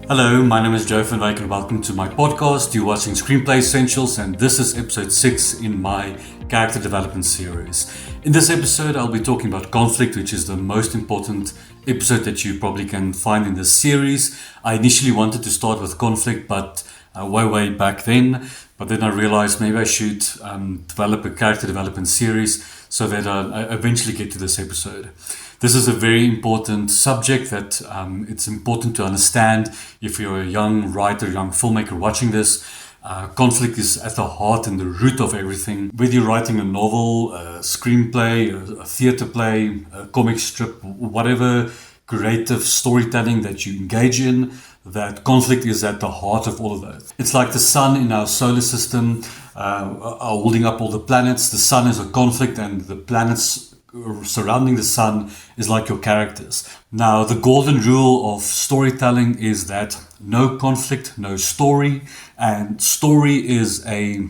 Hello, my name is Joe Van Wyk and welcome to my podcast. You're watching Screenplay Essentials and this is episode 6 in my character development series. In this episode, I'll be talking about conflict, which is the most important episode that you probably can find in this series. I initially wanted to start with conflict, but way back then. But then I realized maybe I should develop a character development series so that I eventually get to this episode. This is a very important subject that it's important to understand if you're a young writer, young filmmaker watching this. Conflict is at the heart and the root of everything. Whether you're writing a novel, a screenplay, a theater play, a comic strip, whatever creative storytelling that you engage in, that conflict is at the heart of all of that. It's like the sun in our solar system are holding up all the planets. The sun is a conflict and the planets surrounding the sun is like your characters. Now, the golden rule of storytelling is that no conflict, no story, and story is a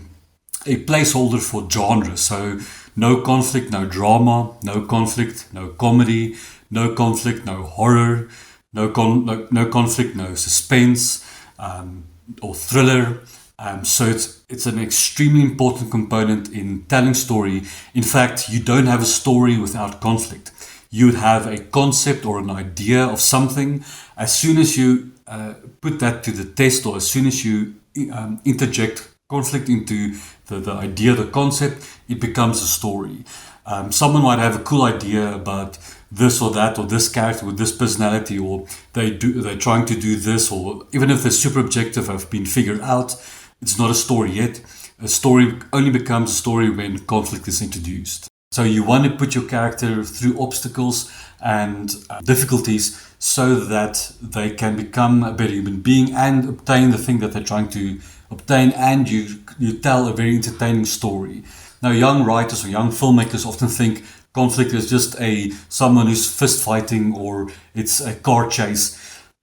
placeholder for genre. So no conflict, no drama, no conflict, no comedy, no conflict, no horror, no conflict, no suspense or thriller. So it's an extremely important component in telling story. In fact, you don't have a story without conflict. You would have a concept or an idea of something. As soon as you put that to the test, or as soon as you interject conflict into the idea, the concept, it becomes a story. Someone might have a cool idea about this or that, or this character with this personality, or they're trying to do this, or even if the super objective have been figured out, it's not a story yet. A story only becomes a story when conflict is introduced. So you want to put your character through obstacles and difficulties so that they can become a better human being and obtain the thing that they're trying to obtain, and you tell a very entertaining story. Now, young writers or young filmmakers often think conflict is just someone who's fist fighting, or it's a car chase.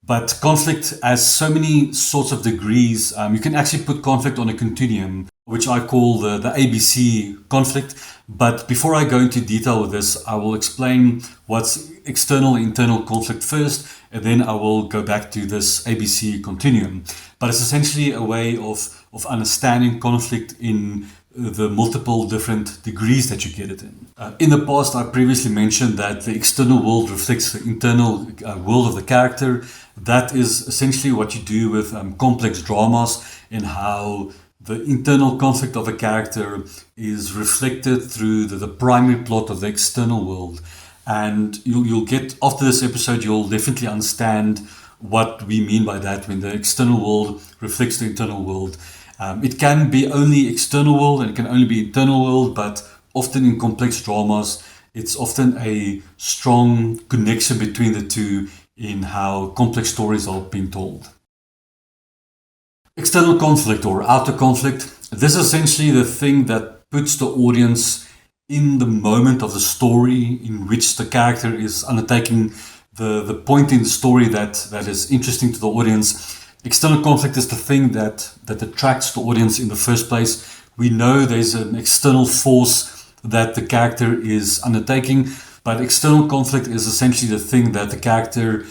But conflict has so many sorts of degrees. You can actually put conflict on a continuum, which I call the ABC conflict. But before I go into detail with this, I will explain what's external and internal conflict first, and then I will go back to this ABC continuum. But it's essentially a way of understanding conflict in the multiple different degrees that you get it in. In the past, I previously mentioned that the external world reflects the internal world of the character. That is essentially what you do with complex dramas, and how the internal conflict of a character is reflected through the primary plot of the external world. And you'll get, after this episode, you'll definitely understand what we mean by that when the external world reflects the internal world. It can be only external world and it can only be internal world, but often in complex dramas, it's often a strong connection between the two in how complex stories are being told. External conflict or outer conflict. This is essentially the thing that puts the audience in the moment of the story in which the character is undertaking the point in the story that is interesting to the audience. External conflict is the thing that attracts the audience in the first place. We know there's an external force that the character is undertaking, but external conflict is essentially the thing that the character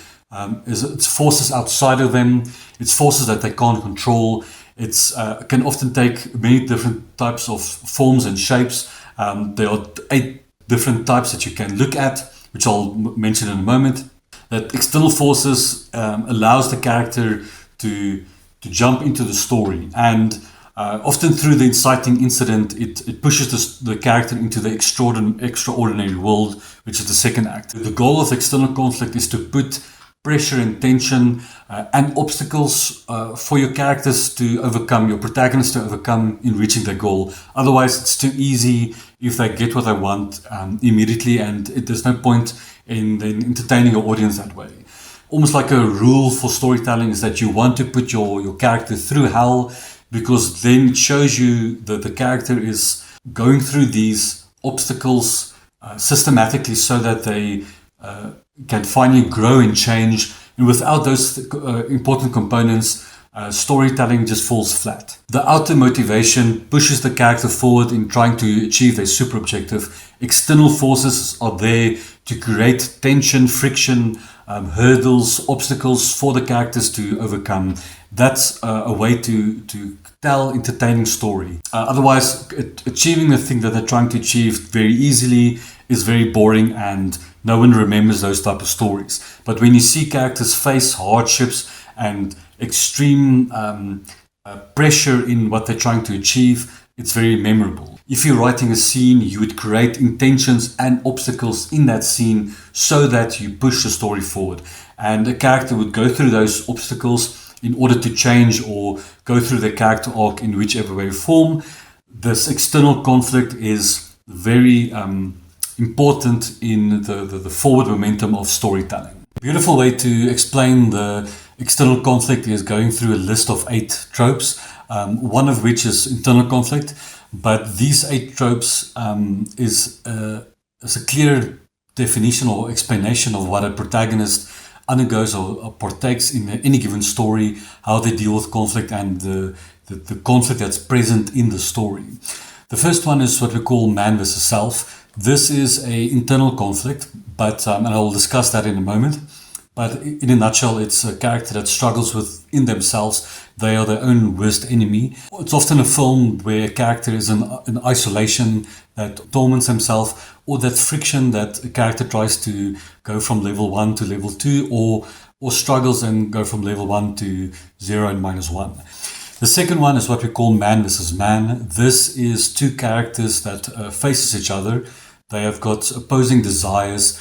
it's forces outside of them. It's forces that they can't control. It's can often take many different types of forms and shapes. There are 8 different types that you can look at, which I'll mention in a moment. That external forces allows the character to jump into the story, and often through the inciting incident, it pushes the character into the extraordinary world, which is the second act. The goal of external conflict is to put pressure and tension and obstacles for your characters to overcome, your protagonist to overcome in reaching their goal. Otherwise, it's too easy if they get what they want immediately, and there's no point in entertaining your audience that way. Almost like a rule for storytelling is that you want to put your character through hell, because then it shows you that the character is going through these obstacles systematically so that they can finally grow and change. And without those important components, storytelling just falls flat. The outer motivation pushes the character forward in trying to achieve their super objective. External forces are there to create tension, friction, hurdles, obstacles for the characters to overcome. That's a way to tell entertaining story. Otherwise, achieving the thing that they're trying to achieve very easily is very boring, and no one remembers those type of stories. But when you see characters face hardships and extreme pressure in what they're trying to achieve, it's very memorable. If you're writing a scene, you would create intentions and obstacles in that scene so that you push the story forward. And a character would go through those obstacles in order to change or go through the character arc in whichever way or form. This external conflict is very important in the forward momentum of storytelling. A beautiful way to explain the external conflict is going through a list of 8 tropes, one of which is internal conflict. But these 8 tropes is a clear definition or explanation of what a protagonist undergoes or partakes in any given story, how they deal with conflict and the conflict that's present in the story. The first one is what we call man versus self. This is an internal conflict, but and I will discuss that in a moment. But in a nutshell, it's a character that struggles within themselves. They are their own worst enemy. It's often a film where a character is in isolation that torments himself, or that friction that a character tries to go from level 1 to level 2, or struggles and go from level 1 to 0 and -1. The second one is what we call man versus man. This is 2 characters that faces each other. They have got opposing desires.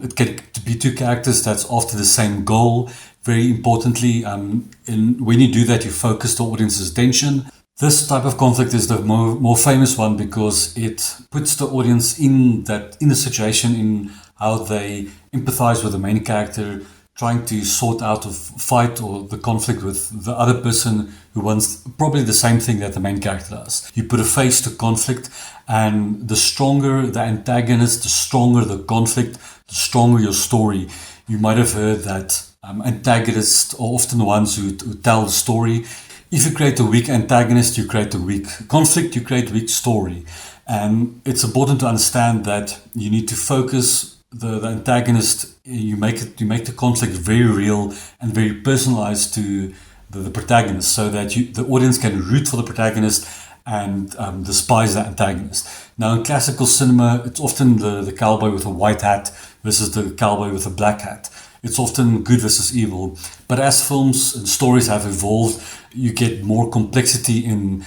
It can be 2 characters that's after the same goal. Very importantly, when you do that, you focus the audience's attention. This type of conflict is the more famous one because it puts the audience in the situation, in how they empathize with the main character, trying to sort out a fight or the conflict with the other person who wants probably the same thing that the main character does. You put a face to conflict, and the stronger the antagonist, the stronger the conflict, the stronger your story. You might have heard that antagonists are often the ones who tell the story. If you create a weak antagonist, you create a weak conflict, you create a weak story. And it's important to understand that you need to focus the antagonist, you make the conflict very real and very personalized to the protagonist, so that the audience can root for the protagonist and despise the antagonist. Now, in classical cinema, it's often the cowboy with a white hat versus the cowboy with a black hat. It's often good versus evil. But as films and stories have evolved, you get more complexity in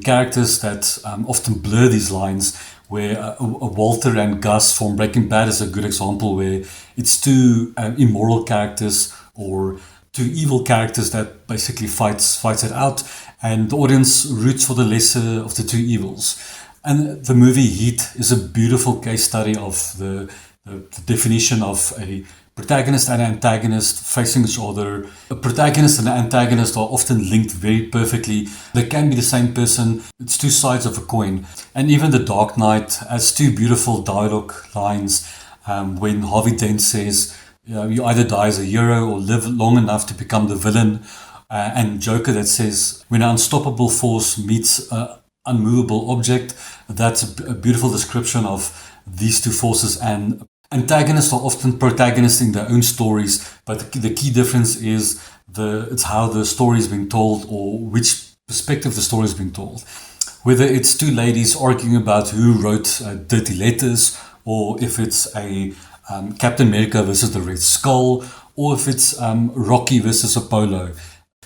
characters that often blur these lines, where Walter and Gus from Breaking Bad is a good example, where it's 2 immoral characters or 2 evil characters that basically fights it out, and the audience roots for the lesser of the 2 evils. And the movie Heat is a beautiful case study of the definition of a protagonist and antagonist facing each other. A protagonist and an antagonist are often linked very perfectly. They can be the same person. It's 2 sides of a coin. And even The Dark Knight has 2 beautiful dialogue lines when Harvey Dent says, you either die as a hero or live long enough to become the villain. And Joker that says, when an unstoppable force meets an unmovable object. That's a beautiful description of these 2 forces. And antagonists are often protagonists in their own stories, but the key difference is it's how the story is being told, or which perspective the story is being told. Whether it's 2 ladies arguing about who wrote dirty letters, or if it's a Captain America versus the Red Skull, or if it's Rocky versus Apollo.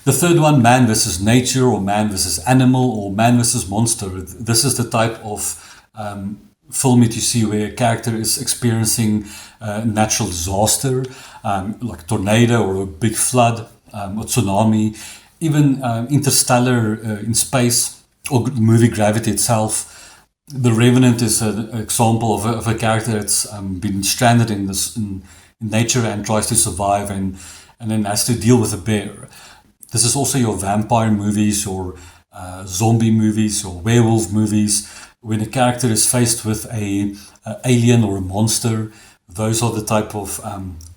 The third one, man versus nature, or man versus animal, or man versus monster. This is the type of film that you see where a character is experiencing a natural disaster, like a tornado or a big flood, or tsunami, even Interstellar in space, or the movie Gravity itself. The Revenant is an example of a character that's been stranded in nature and tries to survive, and then has to deal with a bear. This is also your vampire movies, or zombie movies, or werewolf movies. When a character is faced with a alien or a monster, those are the type of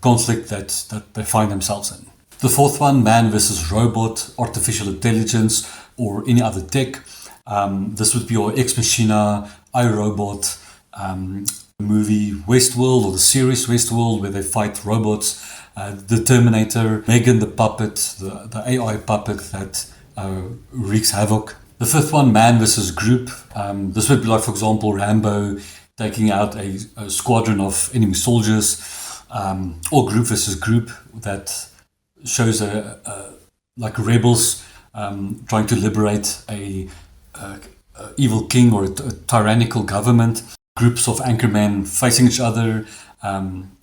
conflict that they find themselves in. The fourth one, man versus robot, artificial intelligence, or any other tech. This would be your Ex Machina, iRobot movie, Westworld or the series Westworld, where they fight robots. The Terminator, Megan the puppet, the AI puppet that wreaks havoc. The fifth one, man versus group. This would be like, for example, Rambo taking out a squadron of enemy soldiers, or group versus group that shows like rebels trying to liberate a evil king or a tyrannical government. Groups of anchormen facing each other.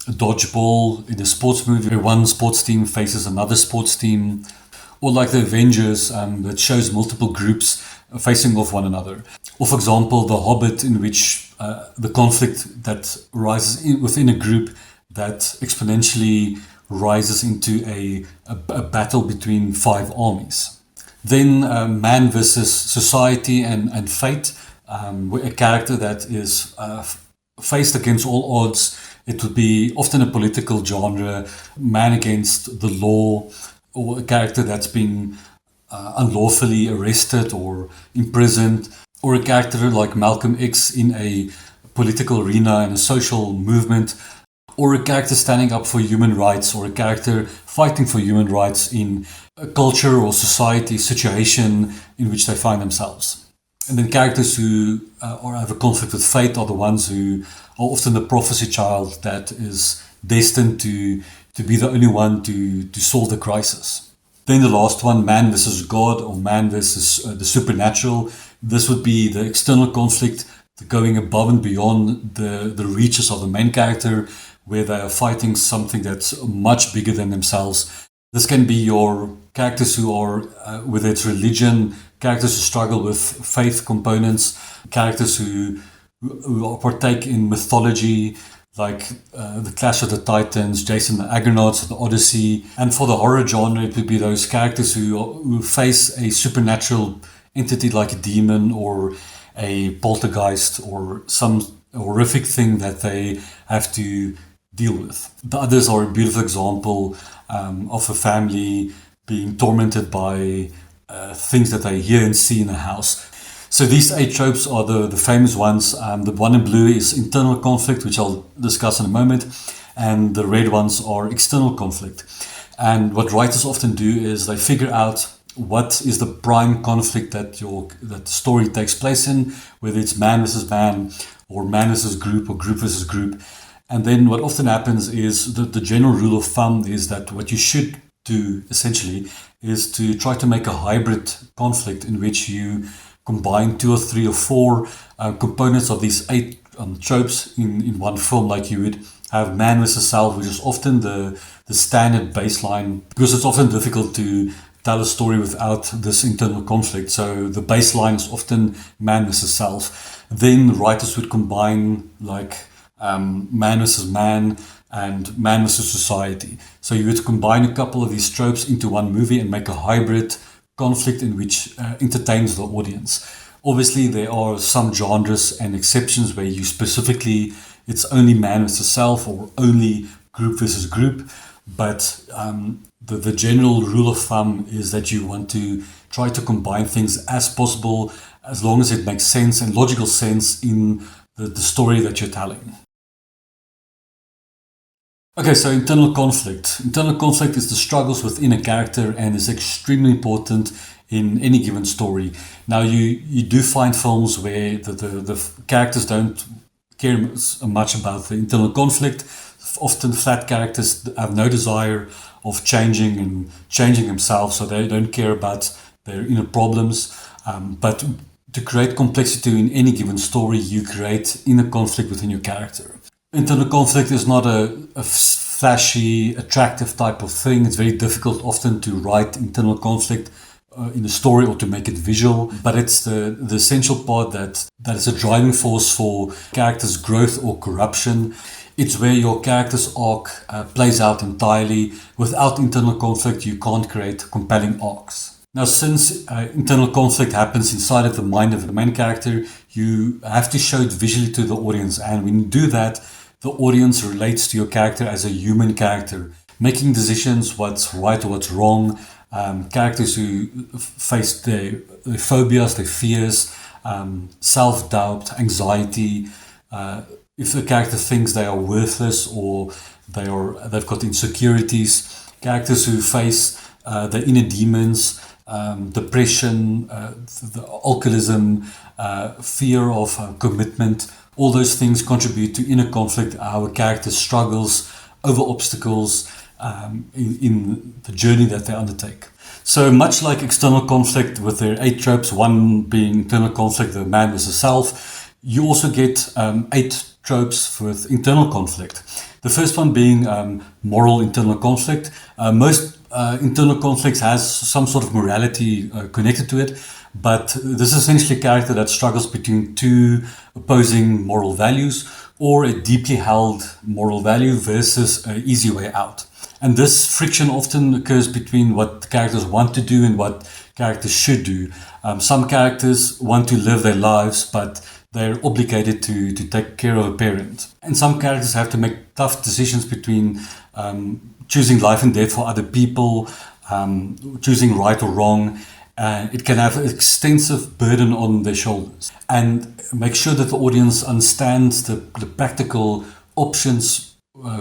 A dodgeball in a sports movie where one sports team faces another sports team. Or like the Avengers that shows multiple groups facing off one another. Or for example, The Hobbit, in which the conflict that rises within a group that exponentially rises into a battle between 5 armies. Then man versus society and fate, a character that is faced against all odds. It would be often a political genre, man against the law, or a character that's been unlawfully arrested or imprisoned, or a character like Malcolm X in a political arena and a social movement, or a character standing up for human rights, or a character fighting for human rights in a culture or society situation in which they find themselves. And then characters who have a conflict with fate are the ones who are often the prophecy child that is destined to be the only one to solve the crisis. Then the last one, man versus God, or man versus the supernatural. This would be the external conflict going above and beyond the reaches of the main character, where they are fighting something that's much bigger than themselves. This can be your characters who are, whether it's religion, characters who struggle with faith components, characters who partake in mythology, like the Clash of the Titans, Jason the Argonauts, the Odyssey. And for the horror genre, it would be those characters who face a supernatural entity like a demon or a poltergeist or some horrific thing that they have to deal with. The others are a beautiful example of a family being tormented by things that they hear and see in a house. So these 8 tropes are the famous ones. The one in blue is internal conflict, which I'll discuss in a moment, and the red ones are external conflict. And what writers often do is they figure out what is the prime conflict that the story takes place in, whether it's man versus man, or man versus group, or group versus group. And then what often happens is the general rule of thumb is that what you should do essentially is to try to make a hybrid conflict in which you combine 2 or 3 or 4 components of these 8 tropes in one film. Like you would have man versus self, which is often the standard baseline, because it's often difficult to tell a story without this internal conflict. So the baseline is often man versus self. Then writers would combine like man versus man and man versus society. So you would combine a couple of these tropes into one movie and make a hybrid conflict in which entertains the audience. Obviously, there are some genres and exceptions where you specifically, it's only man versus self or only group versus group. But the general rule of thumb is that you want to try to combine things as possible, as long as it makes sense and logical sense in the story that you're telling. Okay, so internal conflict. Internal conflict is the struggles within a character and is extremely important in any given story. Now, you do find films where the characters don't care much about the internal conflict. Often flat characters have no desire of changing themselves, so they don't care about their inner problems. But to create complexity in any given story, you create inner conflict within your character. Internal conflict is not a flashy, attractive type of thing. It's very difficult often to write internal conflict in a story or to make it visual, but it's the essential part that is a driving force for characters' growth or corruption. It's where your character's arc plays out entirely. Without internal conflict, you can't create compelling arcs. Now, since internal conflict happens inside of the mind of the main character, you have to show it visually to the audience. And when you do that, the audience relates to your character as a human character, making decisions, what's right or what's wrong. Characters who face their phobias, their fears, self-doubt, anxiety, if a character thinks they are worthless or they've got insecurities. Characters who face the inner demons, depression, the alcoholism, fear of commitment. All those things contribute to inner conflict. Our character struggles over obstacles in the journey that they undertake. So much like external conflict with their 8 tropes, one being internal conflict, the man versus self, you also get 8 tropes with internal conflict. The first one being moral internal conflict. Most internal conflicts has some sort of morality connected to it, but this is essentially a character that struggles between 2 opposing moral values, or a deeply held moral value versus an easy way out. And this friction often occurs between what characters want to do and what characters should do. Some characters want to live their lives, but they're obligated to take care of a parent. And some characters have to make tough decisions between choosing life and death for other people, choosing right or wrong. It can have an extensive burden on their shoulders. And make sure that the audience understands the practical options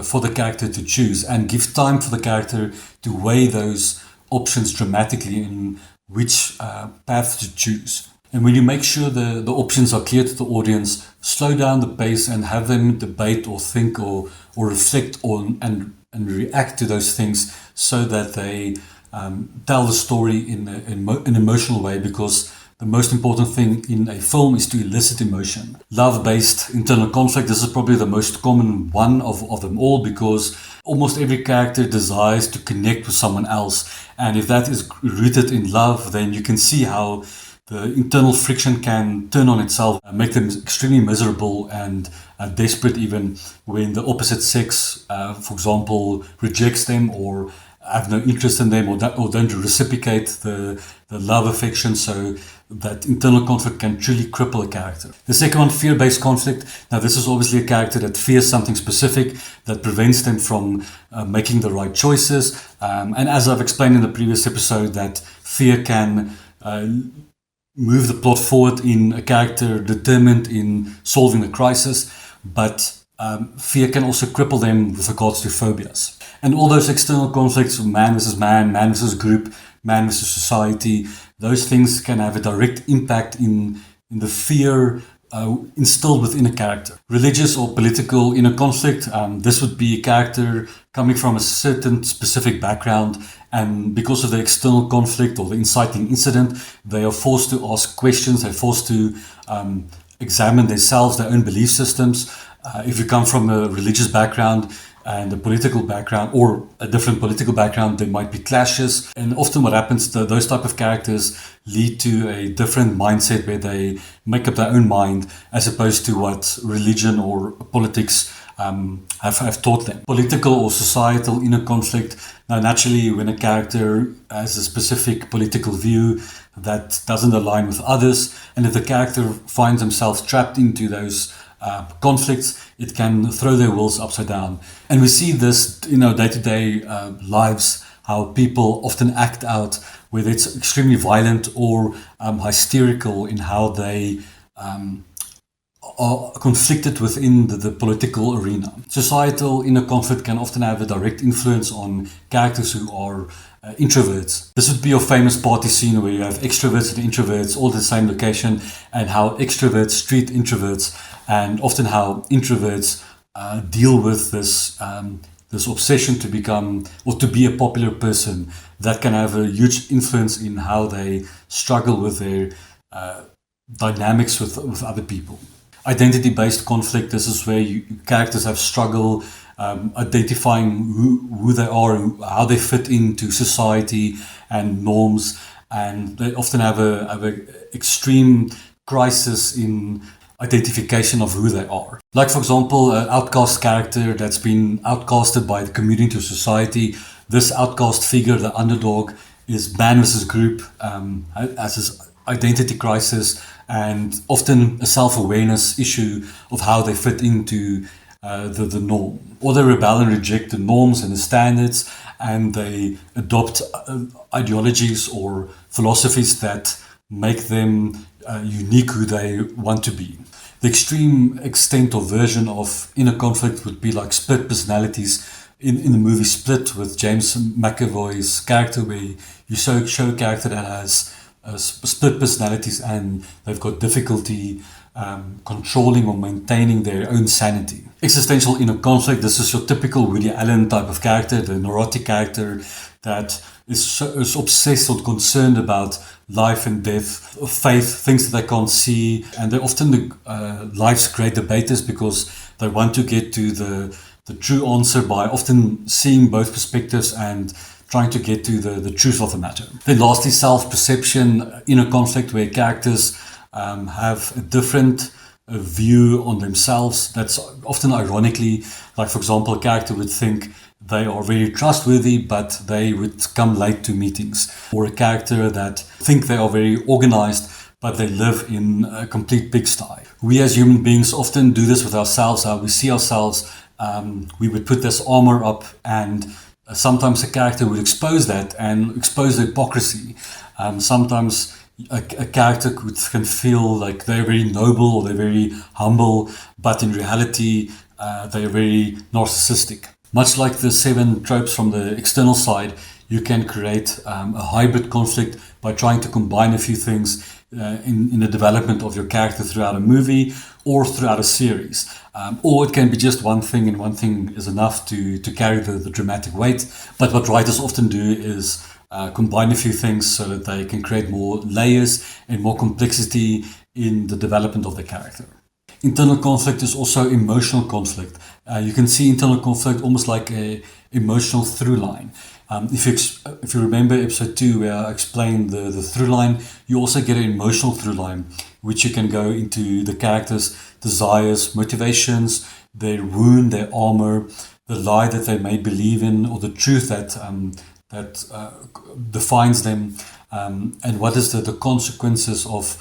for the character to choose, and give time for the character to weigh those options dramatically in which path to choose. And when you make sure the options are clear to the audience, slow down the pace and have them debate or think or reflect on and react to those things, so that they tell the story in an emotional way, because the most important thing in a film is to elicit emotion. Love-based internal conflict, this is probably the most common one of them all, because almost every character desires to connect with someone else. And if that is rooted in love, then you can see how the internal friction can turn on itself and make them extremely miserable and desperate, even when the opposite sex, for example, rejects them or have no interest in them, or don't reciprocate the love affection, so that internal conflict can truly cripple a character. The second one, fear-based conflict. Now, this is obviously a character that fears something specific that prevents them from making the right choices. And as I've explained in the previous episode, that fear can move the plot forward in a character determined in solving a crisis, but fear can also cripple them with regards to phobias. And all those external conflicts, man versus man, man versus group, man versus society, those things can have a direct impact in the fear instilled within a character. Religious or political inner conflict, this would be a character coming from a certain specific background, and because of the external conflict or the inciting incident, they are forced to ask questions, they're forced to examine themselves, their own belief systems. If you come from a religious background and a political background, or a different political background, there might be clashes. And often what happens to those type of characters lead to a different mindset where they make up their own mind, as opposed to what religion or politics have taught them. Political or societal inner conflict. Now, naturally, when a character has a specific political view that doesn't align with others, and if the character finds themselves trapped into those conflicts, it can throw their wills upside down. And we see this in our day-to-day lives, how people often act out, whether it's extremely violent or hysterical in how they are conflicted within the political arena. Societal inner conflict can often have a direct influence on characters who are introverts. This would be your famous party scene where you have extroverts and introverts all in the same location, and how extroverts treat introverts, and often how introverts deal with this obsession to become or to be a popular person. That can have a huge influence in how they struggle with their dynamics with other people. Identity-based conflict, this is where characters have struggle identifying who they are and how they fit into society and norms, and they often have a extreme crisis in identification of who they are. Like, for example, an outcast character that's been outcasted by the community or society. This outcast figure, the underdog, is man versus group, has this identity crisis and often a self-awareness issue of how they fit into the norm. Or they rebel and reject the norms and the standards, and they adopt ideologies or philosophies that make them unique who they want to be. The extreme extent or version of inner conflict would be like split personalities in the movie Split with James McAvoy's character, where you show a character that has split personalities and they've got difficulty controlling or maintaining their own sanity. Existential inner conflict, this is your typical Woody Allen type of character, the neurotic character that is obsessed or concerned about life and death, faith, things that they can't see, and they're often life's great debaters because they want to get to the true answer by often seeing both perspectives and trying to get to the truth of the matter. Then lastly, self-perception, inner conflict, where characters have a different view on themselves. That's often ironically, like for example, a character would think they are very trustworthy, but they would come late to meetings. Or a character that think they are very organized, but they live in a complete pigsty. We as human beings often do this with ourselves, how we see ourselves. We would put this armor up, and sometimes a character would expose that and expose the hypocrisy. Sometimes a character can feel like they're very noble or they're very humble, but in reality, they're very narcissistic. Much like the 7 tropes from the external side, you can create a hybrid conflict by trying to combine a few things in the development of your character throughout a movie or throughout a series. Or it can be just one thing, and one thing is enough to carry the dramatic weight. But what writers often do is combine a few things so that they can create more layers and more complexity in the development of the character. Internal conflict is also emotional conflict. You can see internal conflict almost like an emotional through line. If you remember episode 2 where I explained the through line, you also get an emotional through line, which you can go into the characters' desires, motivations, their wound, their armor, the lie that they may believe in, or the truth that defines them, and what is the consequences of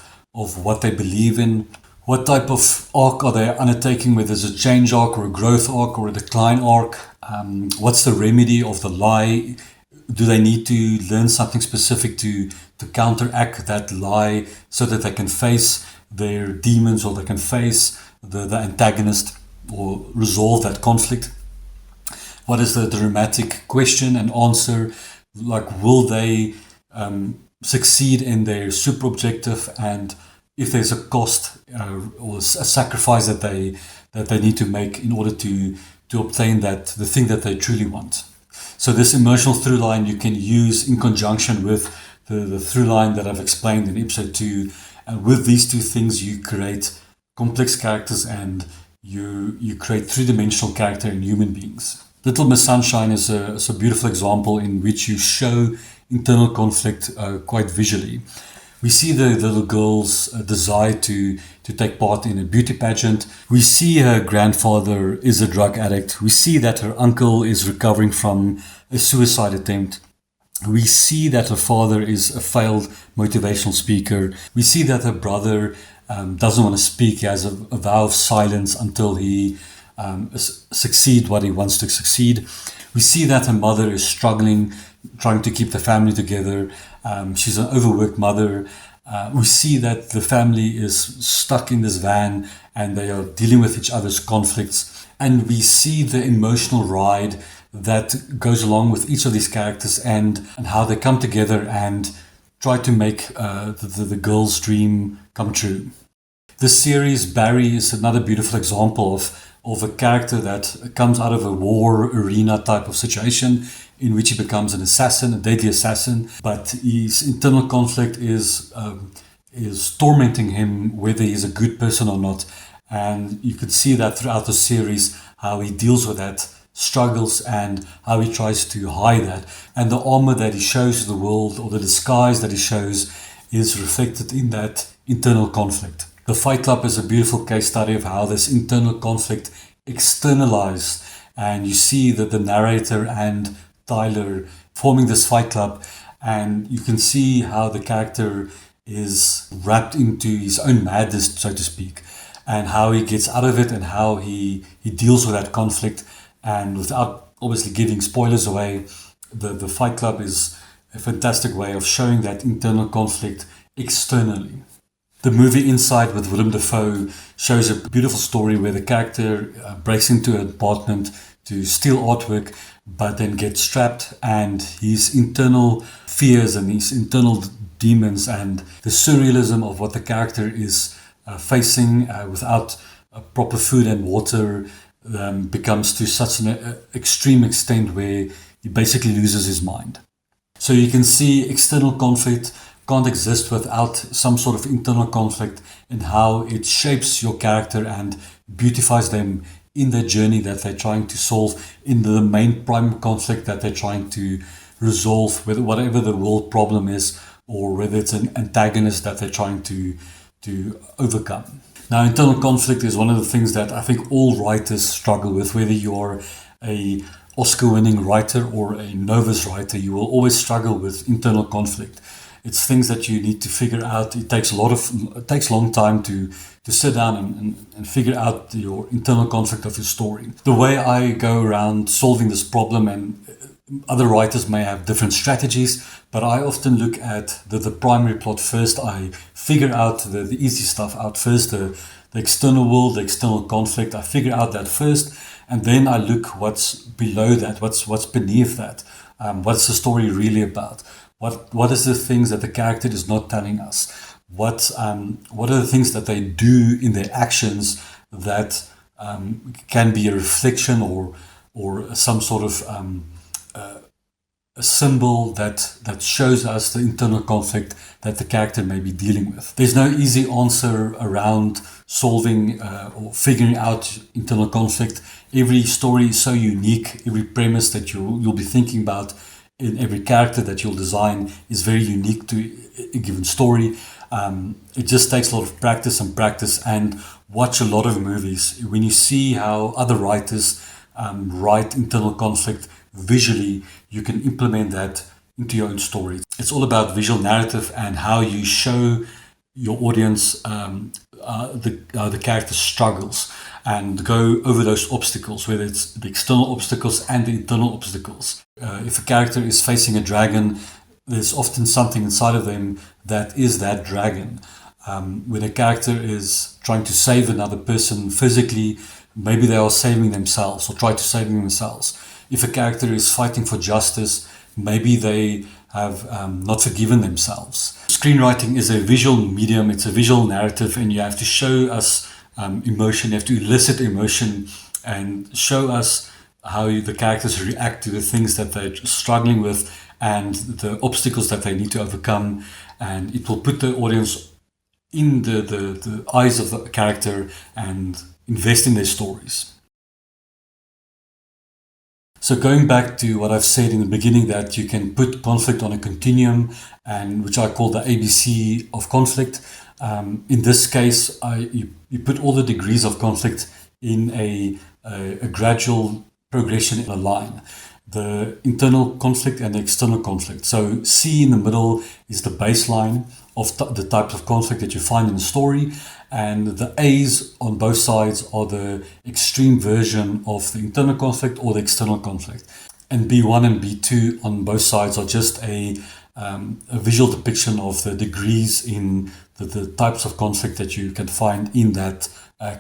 what they believe in. What type of arc are they undertaking, whether it's a change arc or a growth arc or a decline arc? What's the remedy of the lie? Do they need to learn something specific to counteract that lie so that they can face their demons, or they can face the antagonist or resolve that conflict? What is the dramatic question and answer? Like, will they succeed in their super objective, and if there's a cost or a sacrifice that they need to make in order to obtain the thing that they truly want. So this emotional through line you can use in conjunction with the through line that I've explained in episode 2. And with these two things, you create complex characters and you create three-dimensional character in human beings. Little Miss Sunshine is a beautiful example in which you show internal conflict quite visually. We see the little girl's desire to take part in a beauty pageant. We see her grandfather is a drug addict. We see that her uncle is recovering from a suicide attempt. We see that her father is a failed motivational speaker. We see that her brother doesn't want to speak. He has a vow of silence until he succeed what he wants to succeed. We see that her mother is struggling, trying to keep the family together. She's an overworked mother. We see that the family is stuck in this van and they are dealing with each other's conflicts. And we see the emotional ride that goes along with each of these characters and how they come together and try to make the girl's dream come true. This series, Barry, is another beautiful example of a character that comes out of a war arena type of situation in which he becomes an assassin, a deadly assassin, but his internal conflict is tormenting him whether he's a good person or not. And you could see that throughout the series, how he deals with that, struggles, and how he tries to hide that. And the armor that he shows to the world, or the disguise that he shows, is reflected in that internal conflict. The Fight Club is a beautiful case study of how this internal conflict externalized, and you see that the narrator and Tyler forming this fight club, and you can see how the character is wrapped into his own madness, so to speak, and how he gets out of it and how he deals with that conflict. And without obviously giving spoilers away, the fight club is a fantastic way of showing that internal conflict externally. The movie Inside with Willem Dafoe shows a beautiful story where the character breaks into an apartment to steal artwork, but then gets trapped, and his internal fears and his internal demons and the surrealism of what the character is facing without proper food and water becomes to such an extreme extent where he basically loses his mind. So you can see external conflict can't exist without some sort of internal conflict, and how it shapes your character and beautifies them in their journey that they're trying to solve, in the main prime conflict that they're trying to resolve, whether whatever the world problem is, or whether it's an antagonist that they're trying to overcome. Now, internal conflict is one of the things that I think all writers struggle with. Whether you're a Oscar-winning writer or a novice writer, you will always struggle with internal conflict. It's things that you need to figure out. It takes a long time to sit down and figure out your internal conflict of your story. The way I go around solving this problem, and other writers may have different strategies, but I often look at the primary plot first. I figure out the easy stuff out first, the external world, the external conflict. I figure out that first, and then I look what's below that, what's beneath that. What's the story really about? What is the things that the character is not telling us? What are the things that they do in their actions that can be a reflection or some sort of a symbol that shows us the internal conflict that the character may be dealing with. There's no easy answer around solving or figuring out internal conflict. Every story is so unique. Every premise that you'll be thinking about in every character that you'll design is very unique to a given story. It just takes a lot of practice and watch a lot of movies. When you see how other writers write internal conflict visually, you can implement that into your own story. It's all about visual narrative and how you show your audience the character's struggles and go over those obstacles, whether it's the external obstacles and the internal obstacles. If a character is facing a dragon, there's often something inside of them that is that dragon. When a character is trying to save another person physically, maybe they are saving themselves or try to save themselves. If a character is fighting for justice, maybe they have not forgiven themselves. Screenwriting is a visual medium, it's a visual narrative, and you have to show us emotion, you have to elicit emotion and show us how the characters react to the things that they're struggling with and the obstacles that they need to overcome, and it will put the audience in the eyes of the character and invest in their stories. So going back to what I've said in the beginning, that you can put conflict on a continuum, and which I call the ABC of conflict. In this case, you put all the degrees of conflict in a gradual progression in a line. The internal conflict and the external conflict. So C in the middle is the baseline of the types of conflict that you find in the story, and the A's on both sides are the extreme version of the internal conflict or the external conflict. And B1 and B2 on both sides are just a visual depiction of the degrees in the types of conflict that you can find in that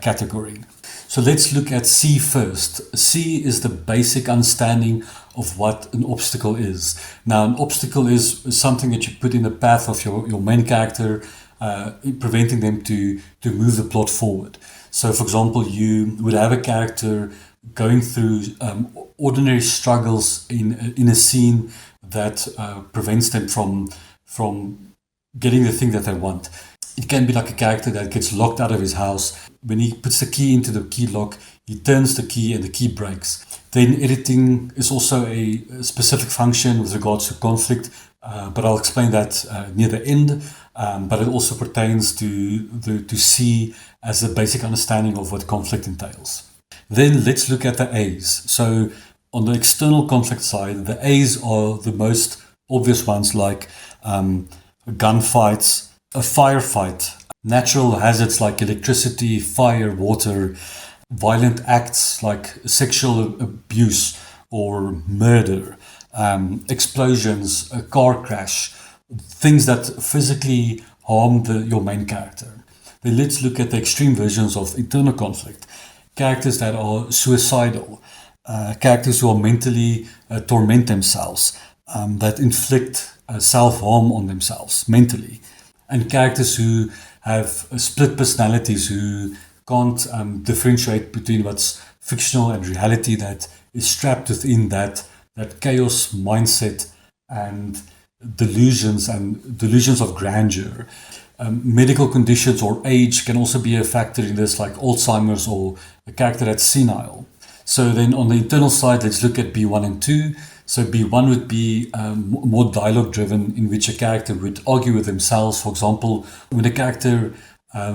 category. So let's look at C first. C is the basic understanding of what an obstacle is. Now, an obstacle is something that you put in the path of your main character, preventing them to move the plot forward. So, for example, you would have a character going through ordinary struggles in a scene that prevents them from getting the thing that they want. It can be like a character that gets locked out of his house. When he puts the key into the key lock, he turns the key and the key breaks. Then editing is also a specific function with regards to conflict, but I'll explain that near the end. But it also pertains to C as a basic understanding of what conflict entails. Then let's look at the A's. So on the external conflict side, the A's are the most obvious ones, like gunfights, a firefight, natural hazards like electricity, fire, water, violent acts like sexual abuse or murder, explosions, a car crash, things that physically harm your main character. Then let's look at the extreme versions of internal conflict. Characters that are suicidal, characters who are mentally torment themselves, that inflict self-harm on themselves mentally, and characters who have split personalities, who can't differentiate between what's fictional and reality, that is trapped within that chaos mindset and delusions of grandeur. Medical conditions or age can also be a factor in this, like Alzheimer's or a character that's senile. So then on the internal side, let's look at B1 and 2. So B1 would be more dialogue driven, in which a character would argue with themselves. For example, when a character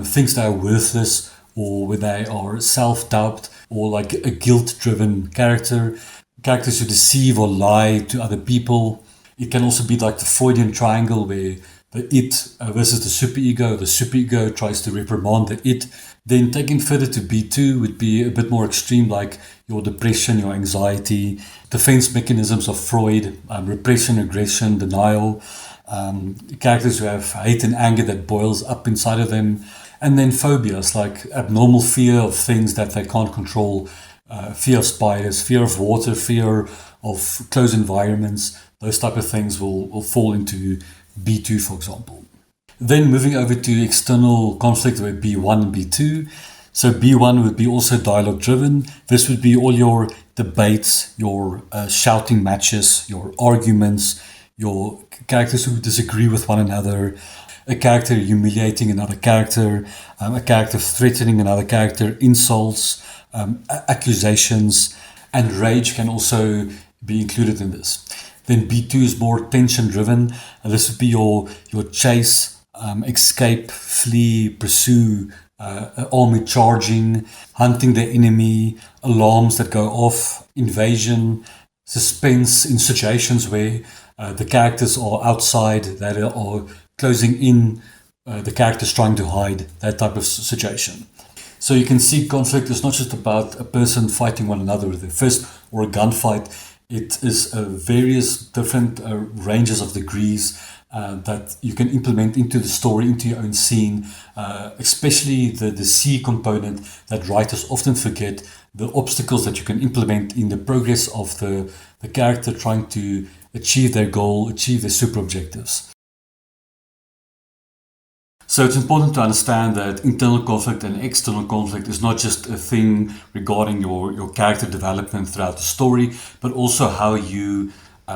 thinks they are worthless, or when they are self-doubt, or like a guilt-driven character, characters who deceive or lie to other people. It can also be like the Freudian triangle, where the it versus the superego. The superego tries to reprimand the it. Then taken further to B2 would be a bit more extreme, like your depression, your anxiety, defense mechanisms of Freud, repression, aggression, denial, characters who have hate and anger that boils up inside of them, and then phobias, like abnormal fear of things that they can't control, fear of spiders, fear of water, fear of closed environments. Those type of things will fall into B2, for example. Then moving over to external conflict with B1 and B2. So B1 would be also dialogue driven. This would be all your debates, your shouting matches, your arguments, your characters who disagree with one another, a character humiliating another character, a character threatening another character, insults, accusations, and rage can also be included in this. Then B2 is more tension driven. This would be your chase, escape, flee, pursue, army charging, hunting the enemy, alarms that go off, invasion, suspense in situations where the characters are outside, that are closing in, the characters trying to hide, that type of situation. So you can see conflict is not just about a person fighting one another with a fist or a gunfight. It is various different ranges of degrees that you can implement into the story, into your own scene, especially the C component that writers often forget, the obstacles that you can implement in the progress of the character trying to achieve their goal, achieve their super objectives. So it's important to understand that internal conflict and external conflict is not just a thing regarding your character development throughout the story, but also how you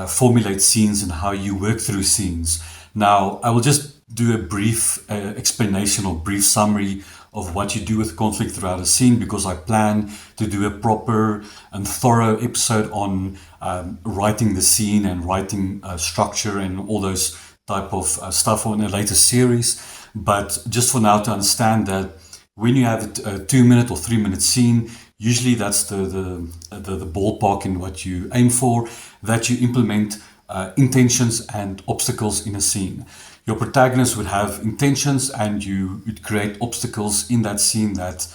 formulate scenes and how you work through scenes. Now, I will just do a brief explanation or brief summary of what you do with conflict throughout a scene, because I plan to do a proper and thorough episode on writing the scene and writing structure and all those type of stuff in a later series. But just for now, to understand that when you have a 2-minute or 3-minute scene, usually that's the ballpark in what you aim for, that you implement intentions and obstacles in a scene. Your protagonist would have intentions, and you would create obstacles in that scene that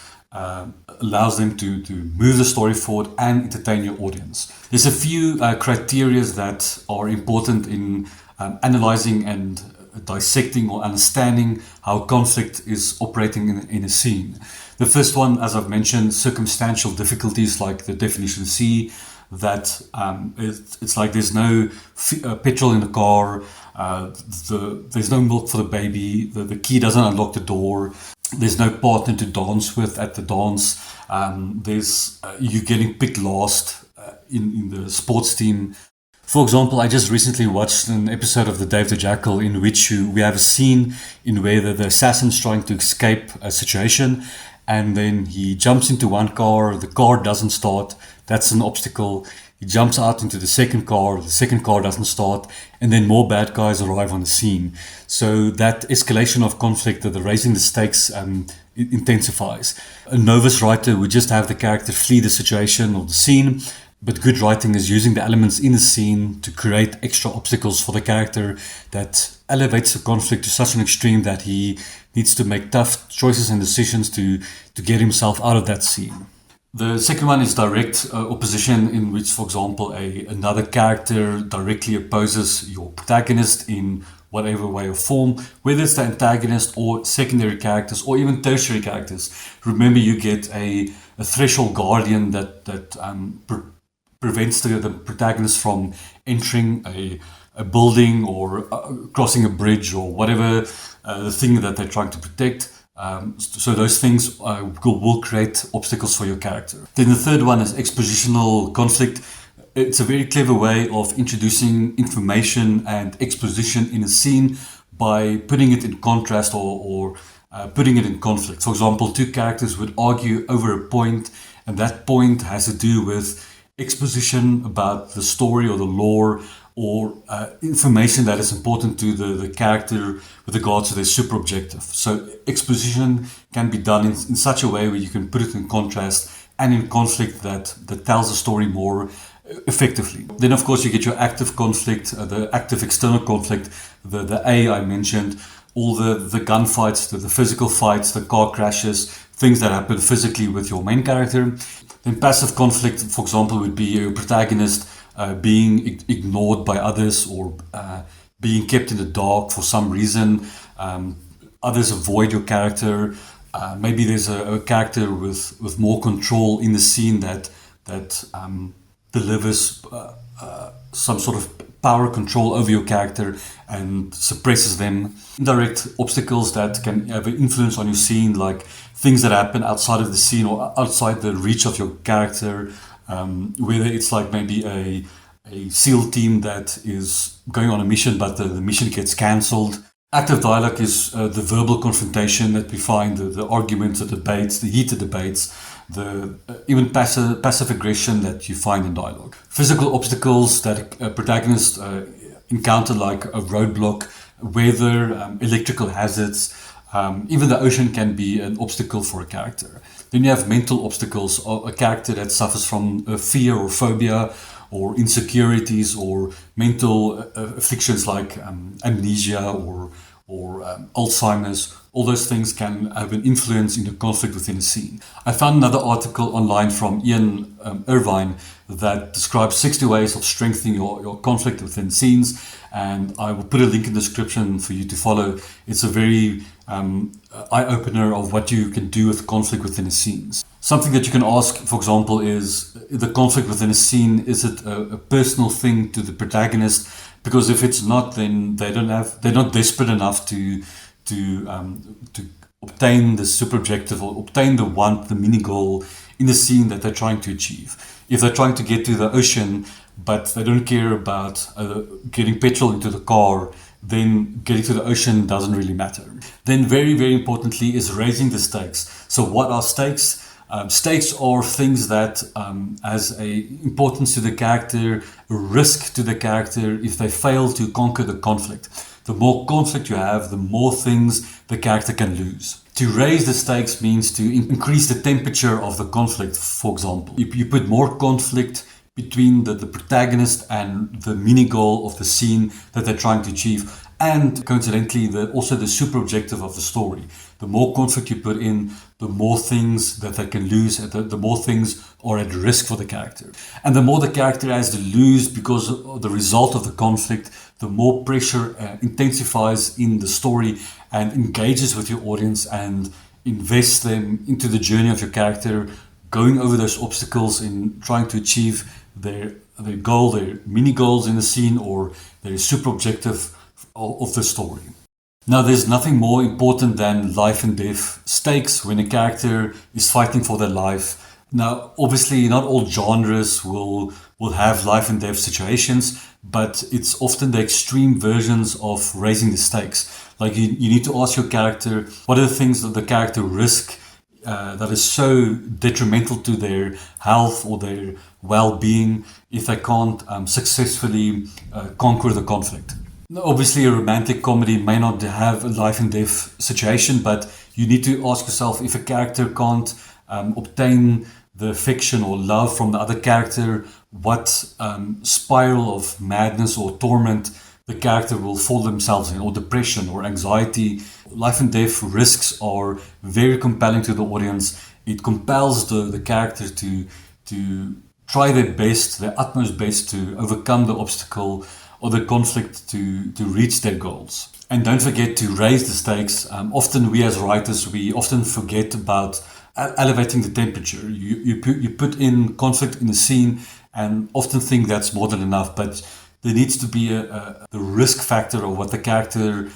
allows them to move the story forward and entertain your audience. There's a few criteria that are important in analyzing and dissecting or understanding how conflict is operating in a scene. The first one, as I've mentioned, circumstantial difficulties, like the definition C, that it's like there's no petrol in the car, there's no milk for the baby, the key doesn't unlock the door, there's no partner to dance with at the dance, there's you getting picked last in the sports team. For example, I just recently watched an episode of The Dave the Jackal in which we have a scene in where the assassin's trying to escape a situation, and then he jumps into one car, the car doesn't start, that's an obstacle. He jumps out into the second car doesn't start, and then more bad guys arrive on the scene. So that escalation of conflict, the raising the stakes, it intensifies. A novice writer would just have the character flee the situation or the scene, but good writing is using the elements in the scene to create extra obstacles for the character that elevates the conflict to such an extreme that he needs to make tough choices and decisions to get himself out of that scene. The second one is direct opposition, in which, for example, another character directly opposes your protagonist in whatever way or form, whether it's the antagonist or secondary characters or even tertiary characters. Remember, you get a threshold guardian that prevents the protagonist from entering a building or crossing a bridge or whatever the thing that they're trying to protect. So those things will create obstacles for your character. Then the third one is expositional conflict. It's a very clever way of introducing information and exposition in a scene by putting it in contrast or putting it in conflict. For example, two characters would argue over a point, and that point has to do with exposition about the story or the lore or information that is important to the character with regards to their super objective. So exposition can be done in such a way where you can put it in contrast and in conflict that tells the story more effectively. Then of course you get your active conflict, the active external conflict, the A I mentioned, all the gunfights, the physical fights, the car crashes, things that happen physically with your main character. Then passive conflict, for example, would be your protagonist being ignored by others or being kept in the dark for some reason. Others avoid your character. Maybe there's a character with more control in the scene that delivers some sort of power control over your character and suppresses them. Indirect obstacles that can have an influence on your scene, like things that happen outside of the scene or outside the reach of your character, whether it's like maybe a SEAL team that is going on a mission but the mission gets cancelled. Active dialogue is the verbal confrontation that we find, the arguments, the debates, the heated debates, the even passive aggression that you find in dialogue. Physical obstacles that a protagonist encounter, like a roadblock, weather, electrical hazards, even the ocean can be an obstacle for a character. Then you have mental obstacles, a character that suffers from fear or phobia or insecurities or mental afflictions like amnesia or Alzheimer's. All those things can have an influence in the conflict within a scene. I found another article online from IRVINE that describes 60 ways of strengthening your conflict within scenes, and I will put a link in the description for you to follow. It's a very eye-opener of what you can do with conflict within a scene. Something that you can ask, for example, is the conflict within a scene, is it a personal thing to the protagonist? Because if it's not, then they're not desperate enough to obtain the super objective or obtain the mini goal in the scene that they're trying to achieve. If they're trying to get to the ocean, but they don't care about getting petrol into the car, then getting to the ocean doesn't really matter. Then very, very importantly is raising the stakes. So what are stakes? Stakes are things that has a importance to the character, a risk to the character if they fail to conquer the conflict. The more conflict you have, the more things the character can lose. To raise the stakes means to increase the temperature of the conflict, for example. You put more conflict between the protagonist and the mini goal of the scene that they're trying to achieve, and coincidentally also the super objective of the story. The more conflict you put in, the more things that they can lose, the more things are at risk for the character. And the more the character has to lose because of the result of the conflict, the more pressure intensifies in the story and engages with your audience and invests them into the journey of your character, going over those obstacles in trying to achieve their goal, their mini goals in the scene, or their super objective of the story. Now, there's nothing more important than life and death stakes when a character is fighting for their life. Now, obviously, not all genres will have life and death situations, but it's often the extreme versions of raising the stakes. Like you need to ask your character, what are the things that the character risk that is so detrimental to their health or their well-being if they can't successfully conquer the conflict. Obviously, a romantic comedy may not have a life and death situation, but you need to ask yourself, if a character can't obtain the affection or love from the other character, what spiral of madness or torment the character will fall themselves in, or depression or anxiety. Life and death risks are very compelling to the audience. It compels the character to try their best, their utmost best, to overcome the obstacle or the conflict to reach their goals. And don't forget to raise the stakes. Often we as writers, we often forget about elevating the temperature. You put in conflict in a scene and often think that's more than enough, but there needs to be the risk factor of what the character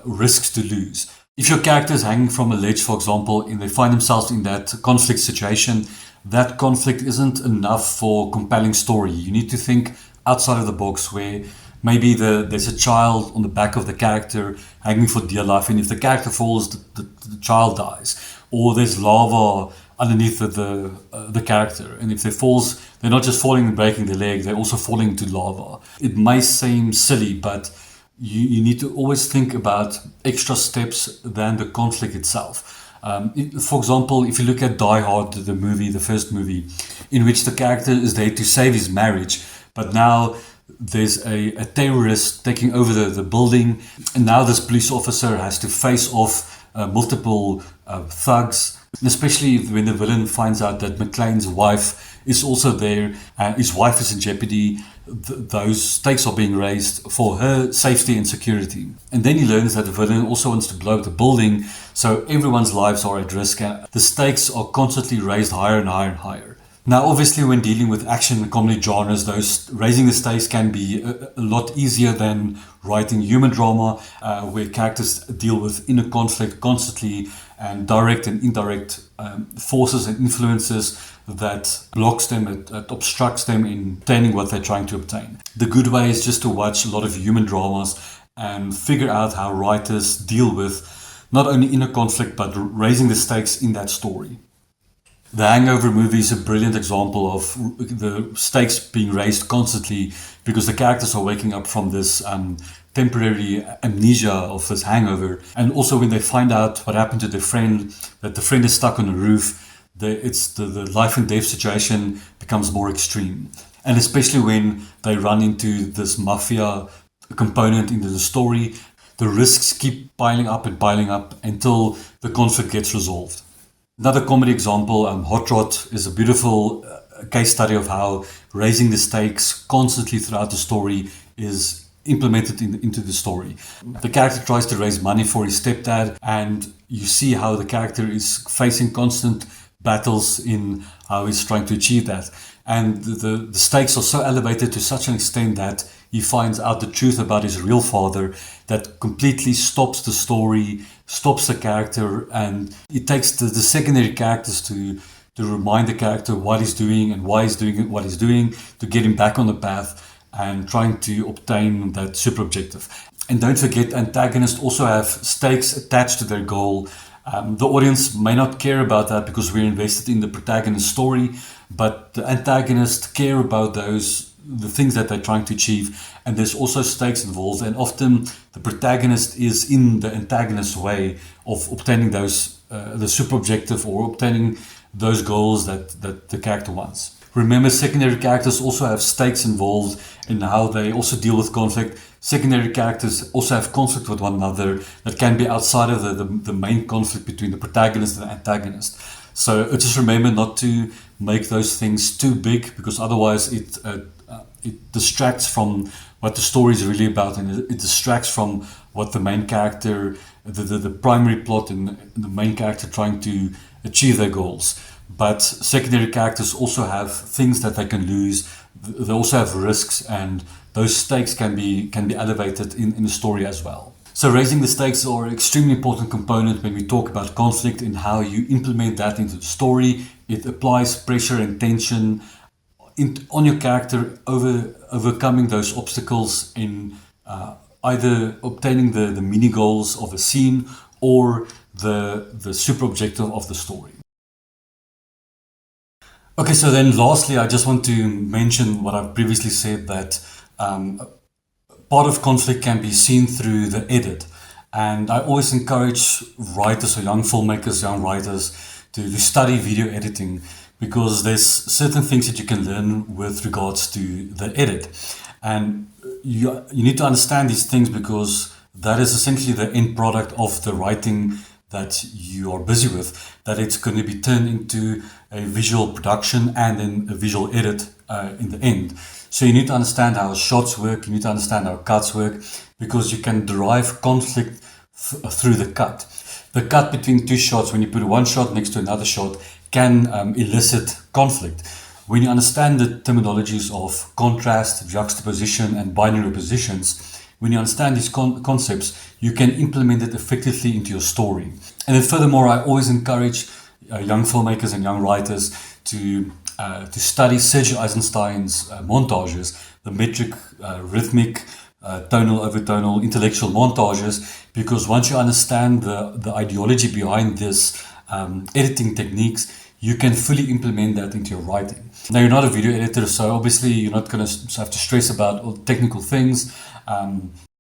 risks to lose. If your character is hanging from a ledge, for example, and they find themselves in that conflict situation, that conflict isn't enough for compelling story. You need to think outside of the box, where maybe there's a child on the back of the character hanging for dear life, and if the character falls, the child dies. Or there's lava underneath the character, and if they falls, they're not just falling and breaking their leg, they're also falling into lava. It may seem silly, but you need to always think about extra steps than the conflict itself. For example, if you look at Die Hard, the movie, the first movie, in which the character is there to save his marriage, but now there's a terrorist taking over the building, and now this police officer has to face off multiple thugs, and especially when the villain finds out that McClane's wife is also there, and his wife is in jeopardy. Those stakes are being raised for her safety and security. And then he learns that the villain also wants to blow up the building, so everyone's lives are at risk, and the stakes are constantly raised higher and higher and higher. Now, obviously, when dealing with action and comedy genres, those raising the stakes can be a lot easier than writing human drama, where characters deal with inner conflict constantly and direct and indirect forces and influences that blocks them, it obstructs them in obtaining what they're trying to obtain. The good way is just to watch a lot of human dramas and figure out how writers deal with not only inner conflict, but raising the stakes in that story. The Hangover movie is a brilliant example of the stakes being raised constantly because the characters are waking up from this temporary amnesia of this hangover. And also when they find out what happened to their friend, that the friend is stuck on a roof, the life and death situation becomes more extreme. And especially when they run into this mafia component into the story, the risks keep piling up until the conflict gets resolved. Another comedy example, Hot Rod, is a beautiful case study of how raising the stakes constantly throughout the story is implemented into the story. The character tries to raise money for his stepdad, and you see how the character is facing constant battles in how he's trying to achieve that. And the stakes are so elevated to such an extent that he finds out the truth about his real father that completely stops the story, stops the character, and it takes the secondary characters to remind the character what he's doing and why he's doing what he's doing, to get him back on the path and trying to obtain that super objective. And don't forget, antagonists also have stakes attached to their goal. The audience may not care about that because we're invested in the protagonist's story, but the antagonists care about the things that they're trying to achieve, and there's also stakes involved, and often the protagonist is in the antagonist's way of obtaining those the super objective or obtaining those goals that the character wants. Remember, secondary characters also have stakes involved in how they also deal with conflict. Secondary characters also have conflict with one another that can be outside of the main conflict between the protagonist and the antagonist. So just remember not to make those things too big, because otherwise it distracts from what the story is really about, and it distracts from what the main character, the primary plot and the main character trying to achieve their goals. But secondary characters also have things that they can lose. They also have risks, and those stakes can be elevated in the story as well. So raising the stakes are an extremely important component when we talk about conflict and how you implement that into the story. It applies pressure and tension on your character, overcoming those obstacles in either obtaining the mini goals of a scene or the super objective of the story. Okay, so then lastly, I just want to mention what I've previously said, that part of conflict can be seen through the edit. And I always encourage writers or young filmmakers, young writers to study video editing, because there's certain things that you can learn with regards to the edit. And you need to understand these things, because that is essentially the end product of the writing that you are busy with, that it's going to be turned into a visual production and then a visual edit in the end. So you need to understand how shots work, you need to understand how cuts work, because you can derive conflict through the cut. The cut between two shots, when you put one shot next to another shot, can elicit conflict. When you understand the terminologies of contrast, juxtaposition, and binary oppositions, when you understand these concepts, you can implement it effectively into your story. And then furthermore, I always encourage young filmmakers and young writers to study Sergio Eisenstein's montages, the metric, rhythmic, tonal, overtonal, intellectual montages, because once you understand the ideology behind this editing techniques, you can fully implement that into your writing. Now, you're not a video editor, so obviously you're not going to have to stress about all technical things.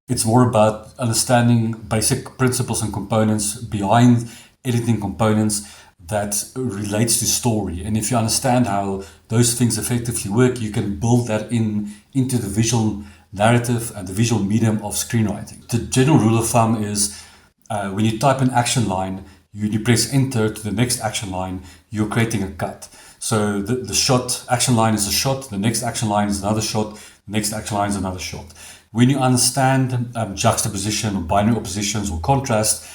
It's more about understanding basic principles and components behind editing components that relates to story. And if you understand how those things effectively work, you can build that into the visual narrative and the visual medium of screenwriting. The general rule of thumb is when you type an action line, you press enter to the next action line, you're creating a cut. So the shot, action line is a shot, the next action line is another shot, the next action line is another shot. When you understand juxtaposition or binary oppositions or contrast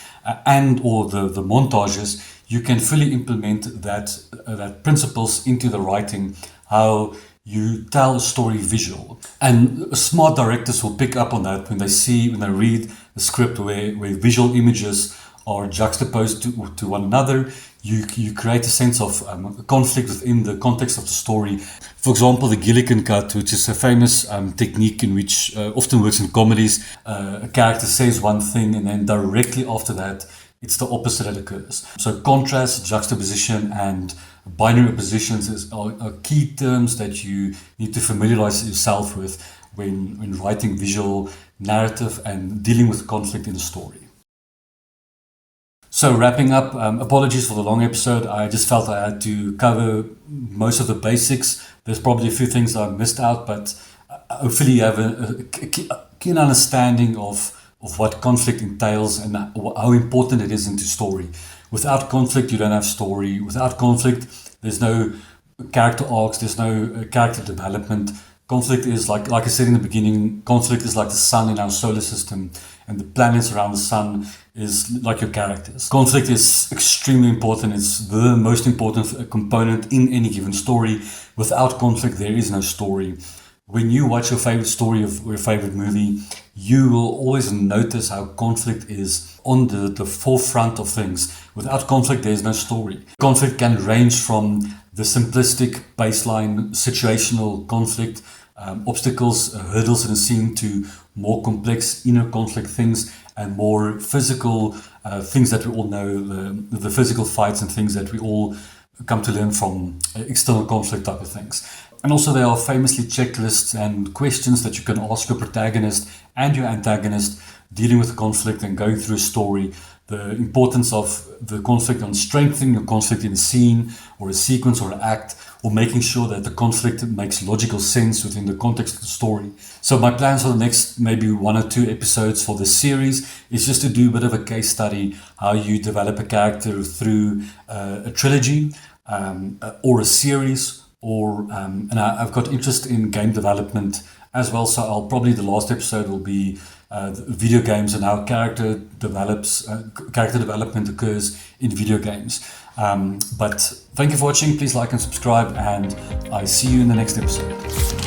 and or the montages, you can fully implement that principles into the writing, how you tell a story visual. And smart directors will pick up on that when they read the script where visual images are juxtaposed to one another. You create a sense of conflict within the context of the story. For example, the Gilligan cut, which is a famous technique in which often works in comedies. A character says one thing and then directly after that, it's the opposite that occurs. So contrast, juxtaposition, and binary oppositions are key terms that you need to familiarize yourself with when writing visual narrative and dealing with conflict in a story. So wrapping up, apologies for the long episode. I just felt I had to cover most of the basics. There's probably a few things I missed out, but hopefully you have a keen understanding of what conflict entails and how important it is into story. Without conflict, you don't have story. Without conflict, there's no character arcs, there's no character development. Conflict is like I said in the beginning, conflict is like the sun in our solar system, and the planets around the sun is like your characters. Conflict is extremely important. It's the most important component in any given story. Without conflict, there is no story. When you watch your favorite story or your favorite movie, you will always notice how conflict is on the forefront of things. Without conflict, there's no story. Conflict can range from the simplistic baseline situational conflict, obstacles, hurdles in a scene, to more complex inner conflict things and more physical things that we all know, the physical fights and things that we all come to learn from external conflict type of things. And also there are famously checklists and questions that you can ask your protagonist and your antagonist dealing with conflict and going through a story. The importance of the conflict on strengthening your conflict in a scene or a sequence or an act, or making sure that the conflict makes logical sense within the context of the story. So my plans for the next maybe 1 or 2 episodes for this series is just to do a bit of a case study, how you develop a character through a trilogy or a series, and I've got interest in game development as well. So I'll probably, the last episode will be video games and how character development occurs in video games. But thank you for watching. Please like and subscribe, and I see you in the next episode.